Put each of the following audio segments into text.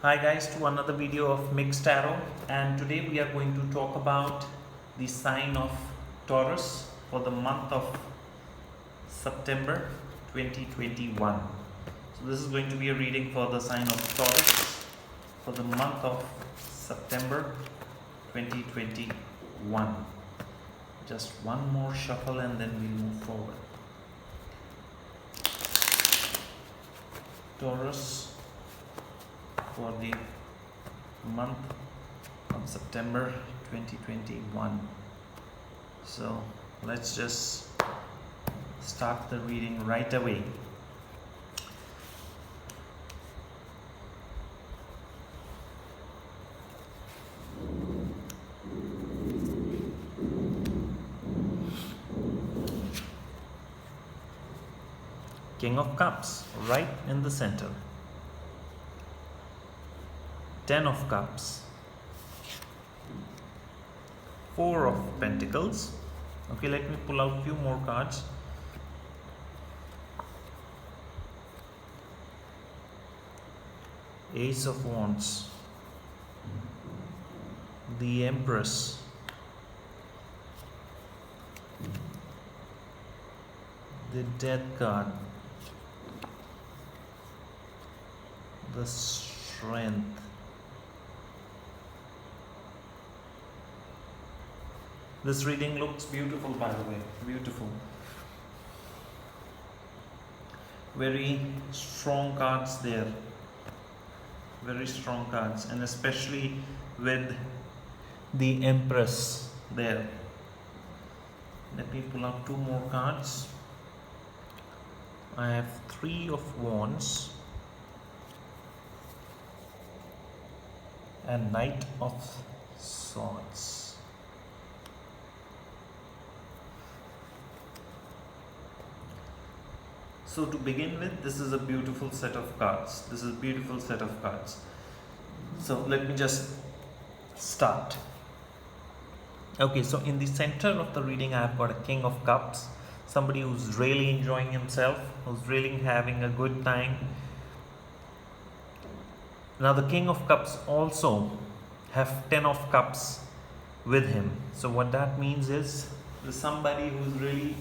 Hi guys, to another video of Mixed Tarot, and today we are going to talk about the sign of Taurus for the month of September 2021. So this is going to be a reading for the sign of Taurus for the month of September 2021. Just one more shuffle and then we'll move forward. Taurus for the month of September 2021. So let's just start the reading right away. King of Cups right in the center. 10 of Cups, 4 of Pentacles. Okay, let me pull out few more cards. Ace of Wands, the Empress, the Death card, the Strength. This reading looks beautiful, by the way. Beautiful. Very strong cards there. Very strong cards, and especially with the Empress there. Let me pull out 2 more cards. I have 3 of Wands and Knight of Swords. So to begin with, this is a beautiful set of cards. This is a beautiful set of cards. So let me just start. Okay, so in the center of the reading, I've got a King of Cups. Somebody who's really enjoying himself, who's really having a good time. Now the King of Cups also have 10 of Cups with him. So what that means is there's somebody who's really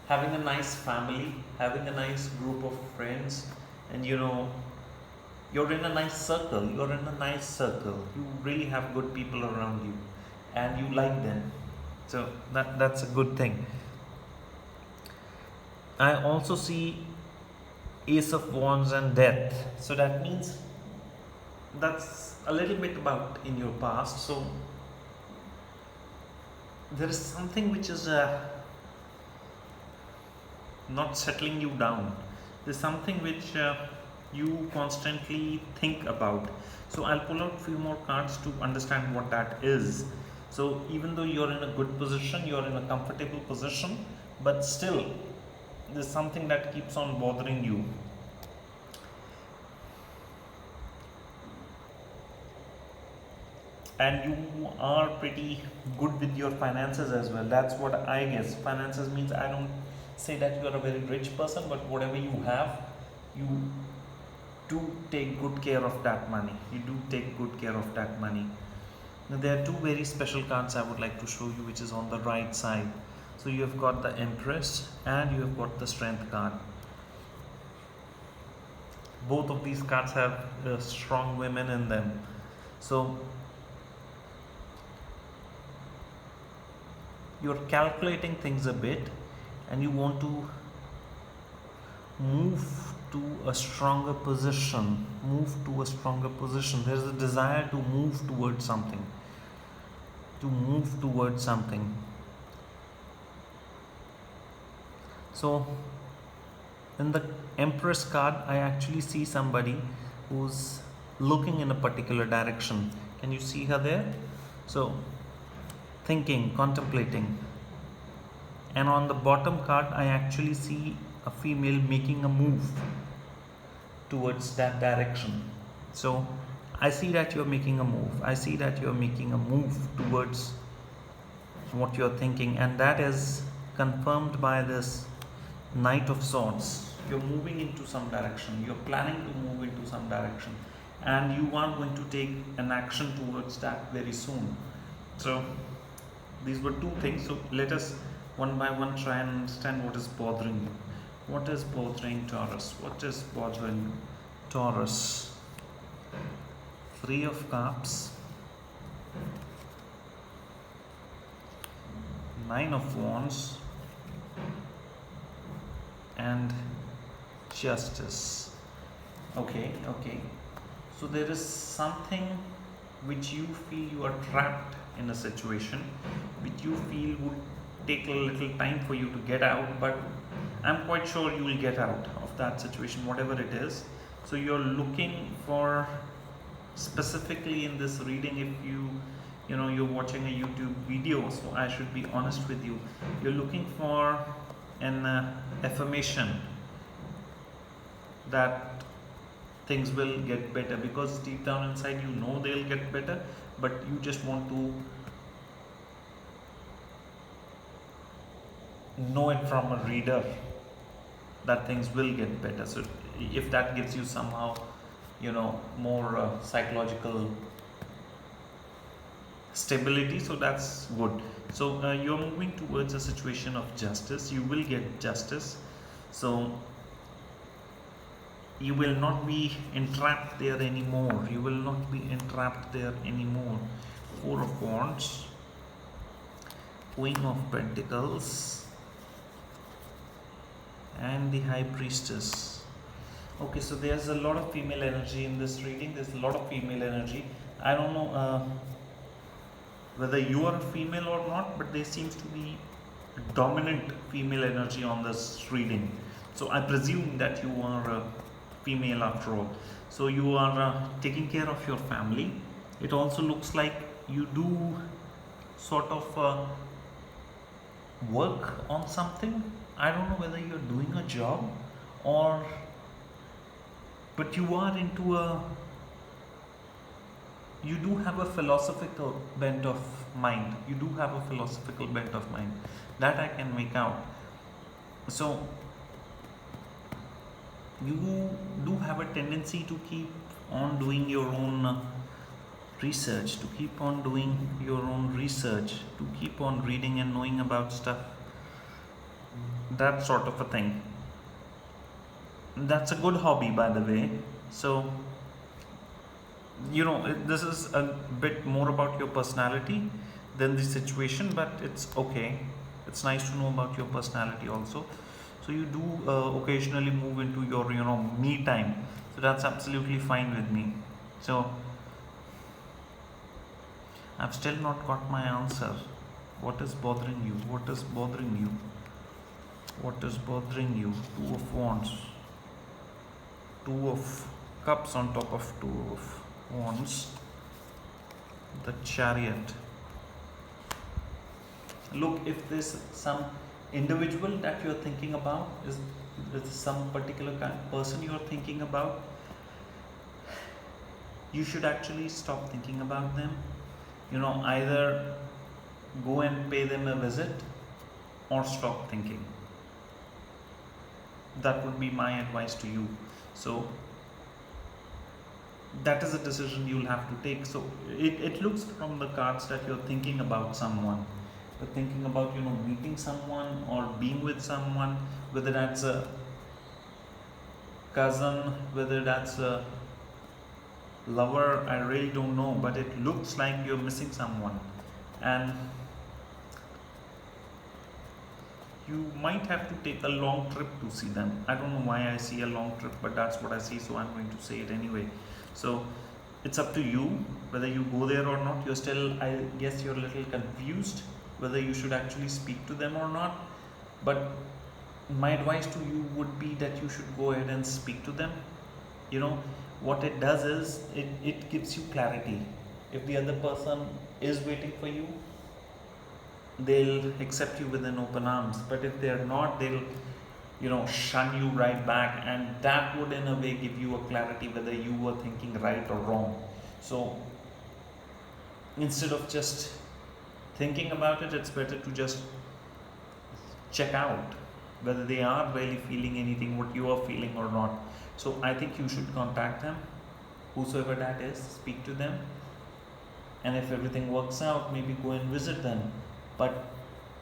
having a nice family, having a nice group of friends, and you're in a nice circle. You're in a nice circle. You really have good people around you, and you like them. So that's a good thing. I also see Ace of Wands and Death. So that means that's a little bit about in your past. So there is something which is not settling you down. There's something which you constantly think about. So I'll pull out few more cards to understand what that is. So even though you're in a good position, you're in a comfortable position, but still there's something that keeps on bothering you. And you are pretty good with your finances as well. That's what I guess. Finances means I don't say that you are a very rich person, but whatever you have, you do take good care of that money. You do take good care of that money. Now there are 2 very special cards I would like to show you, which is on the right side. So you have got the Empress and you have got the Strength card. Both of these cards have strong women in them. So you're calculating things a bit, and you want to move to a stronger position. There's a desire to move towards something. So in the Empress card, I actually see somebody who's looking in a particular direction. Can you see her there? So thinking, contemplating. And on the bottom card, I actually see a female making a move towards that direction. So I see that you're making a move. Towards what you're thinking, and that is confirmed by this Knight of Swords. you're moving into some direction, you're planning to move into some direction, and you are going to take an action towards that very soon. So these were two things. So let us one by one try and understand what is bothering you. What is bothering Taurus? What is bothering Taurus? Three of Cups, Nine of Wands, and Justice. Okay. So there is something which you feel you are trapped in a situation, which you feel would take a little time for you to get out, but I'm quite sure you will get out of that situation, whatever it is. So you're looking for, specifically in this reading, if you're watching a YouTube video, so I should be honest with you, you're looking for an affirmation that things will get better, because deep down inside you know they'll get better, but you just want to know it from a reader that things will get better. So if that gives you somehow more psychological stability, so that's good. So you're moving towards a situation of justice. You will get justice, so you will not be entrapped there anymore. Four of Wands, Queen of Pentacles, and the High Priestess. Okay, so there's a lot of female energy in this reading. I don't know whether you are a female or not, but there seems to be dominant female energy on this reading. So I presume that you are a female after all. So you are taking care of your family. It also looks like you do sort of work on something. I don't know whether you're doing a job but you are you do have a philosophical bent of mind. That I can make out. So you do have a tendency to keep on doing your own research, to keep on reading and knowing about stuff, that sort of a thing. That's a good hobby, by the way. So this is a bit more about your personality than the situation, but it's okay. It's nice to know about your personality also. So you do occasionally move into your me time, so that's absolutely fine with me. So I've still not got my answer. What is bothering you? Two of Wands, Two of Cups on top of Two of Wands, the Chariot. Look, if there's some individual that you're thinking about, is some particular kind of person you're thinking about, you should actually stop thinking about them. Either go and pay them a visit or stop thinking. That would be my advice to you. So that is a decision you'll have to take. So it looks from the cards that you're thinking about someone. You're thinking about meeting someone or being with someone, whether that's a cousin, whether that's a lover, I really don't know, but it looks like you're missing someone, and you might have to take a long trip to see them. I don't know why I see a long trip, but that's what I see, so I'm going to say it anyway. So it's up to you whether you go there or not. I guess you're a little confused whether you should actually speak to them or not, but my advice to you would be that you should go ahead and speak to them. What it does is it gives you clarity. If the other person is waiting for you, they'll accept you with an open arms, but if they're not, they'll shun you right back, and that would in a way give you a clarity whether you were thinking right or wrong. So instead of just thinking about it, it's better to just check out whether they are really feeling anything what you are feeling or not. So I think you should contact them, whosoever that is, speak to them, and if everything works out, maybe go and visit them. But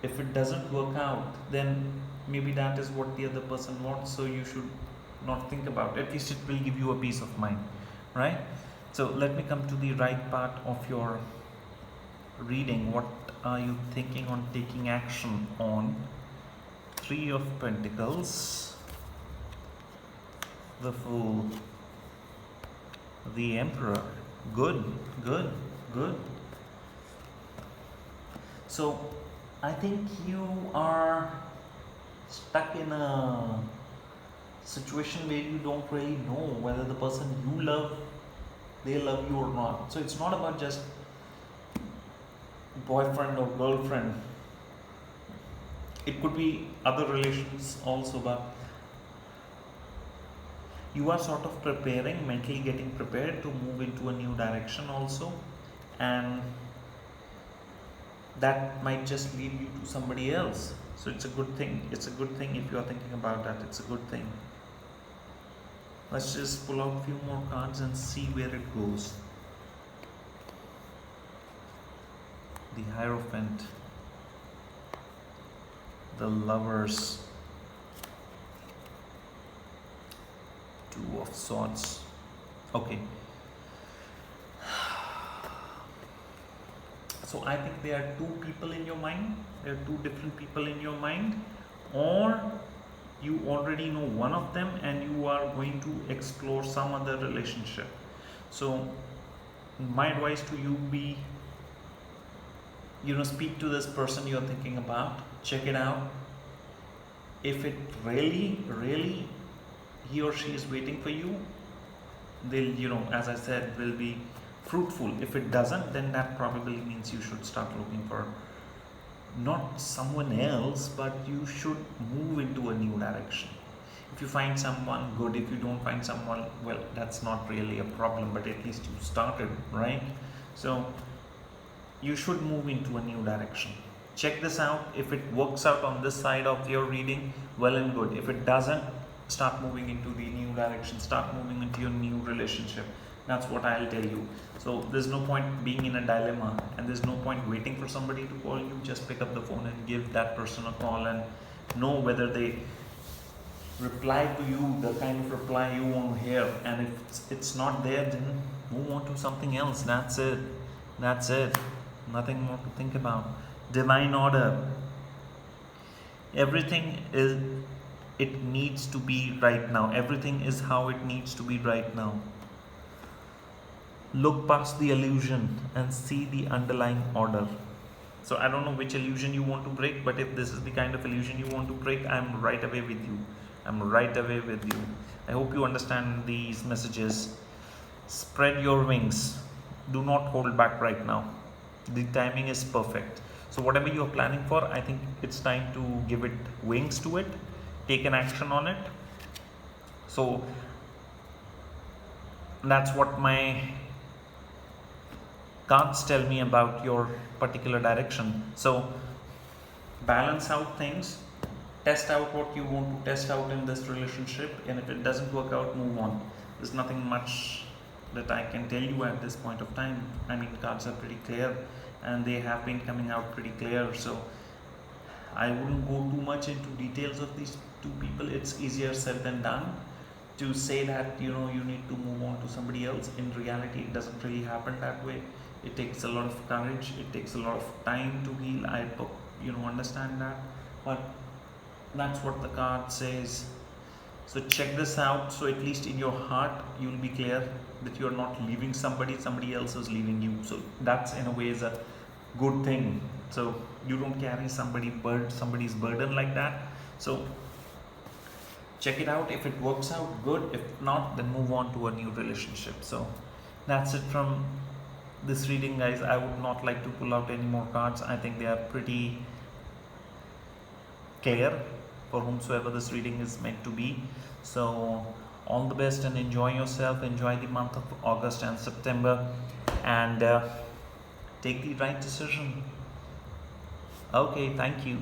if it doesn't work out, then maybe that is what the other person wants, so you should not think about it. At least it will give you a peace of mind, right? So let me come to the right part of your reading. What are you thinking on taking action on? Three of Pentacles, the Fool, the Emperor. Good, good, good. So I think you are stuck in a situation where you don't really know whether the person you love, they love you or not. So it's not about just boyfriend or girlfriend. It could be other relations also, but you are sort of preparing, mentally getting prepared to move into a new direction also, and that might just lead you to somebody else. So it's a good thing. It's a good thing if you are thinking about that. It's a good thing. Let's just pull out a few more cards and see where it goes. The Hierophant, the Lovers, Two of Swords. Okay. So I think there are two people in your mind. There are two different people in your mind, or you already know one of them and you are going to explore some other relationship. So my advice to you be, speak to this person you're thinking about, check it out. If it really he or she is waiting for you, they'll, as I said, will be fruitful. If it doesn't, then that probably means you should start looking for not someone else, but you should move into a new direction. If you find someone, good. If you don't find someone, well, that's not really a problem, but at least you started, right? So you should move into a new direction. Check this out. If it works out on this side of your reading, well and good. If it doesn't, start moving into the new direction, start moving into your new relationship. That's what I'll tell you. So there's no point being in a dilemma, and there's no point waiting for somebody to call you. Just pick up the phone and give that person a call and know whether they reply to you the kind of reply you want to hear. And if it's not there, then move on to something else. That's it. That's it. Nothing more to think about. Divine order. Everything is, it needs to be right now. Everything is how it needs to be right now. Look past the illusion and see the underlying order. So I don't know which illusion you want to break, but if this is the kind of illusion you want to break, I'm right away with you. I'm right away with you. I hope you understand these messages. Spread your wings. Do not hold back right now. The timing is perfect. So whatever you're planning for, I think it's time to give it wings to it. Take an action on it. So that's what my cards tell me about your particular direction. So balance out things, test out what you want to test out in this relationship, and if it doesn't work out, move on. There's nothing much that I can tell you at this point of time. I mean, cards are pretty clear and they have been coming out pretty clear, so I wouldn't go too much into details of these two people. It's easier said than done to say that you need to move on to somebody else. In reality, it doesn't really happen that way. It takes a lot of courage, it takes a lot of time to heal. I understand that, but that's what the card says. So check this out. So at least in your heart you'll be clear that you're not leaving somebody else is leaving you. So that's in a way is a good thing. So you don't carry somebody's burden like that. So check it out. If it works out, good. If not, then move on to a new relationship. So that's it from this reading, guys. I would not like to pull out any more cards. I think they are pretty clear for whomsoever this reading is meant to be. So all the best and enjoy yourself. Enjoy the month of August and September, and take the right decision. Okay, thank you.